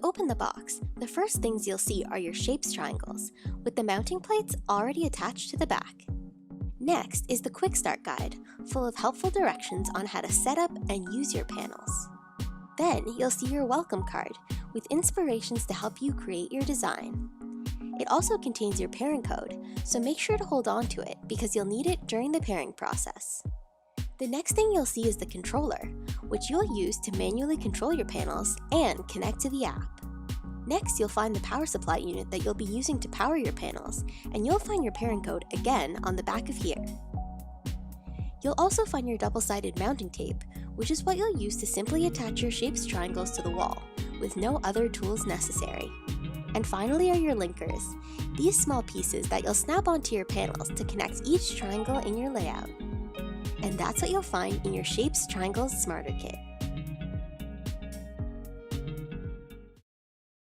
open the box, the first things you'll see are your shapes triangles, with the mounting plates already attached to the back. Next is the Quick Start Guide, full of helpful directions on how to set up and use your panels. Then you'll see your welcome card, with inspirations to help you create your design. It also contains your pairing code, so make sure to hold on to it because you'll need it during the pairing process. The next thing you'll see is the controller, which you'll use to manually control your panels and connect to the app. Next, you'll find the power supply unit that you'll be using to power your panels, and you'll find your pairing code again on the back of here. You'll also find your double-sided mounting tape, which is what you'll use to simply attach your shapes triangles to the wall, with no other tools necessary. And finally are your linkers, these small pieces that you'll snap onto your panels to connect each triangle in your layout. And that's what you'll find in your Shapes Triangles Smarter Kit.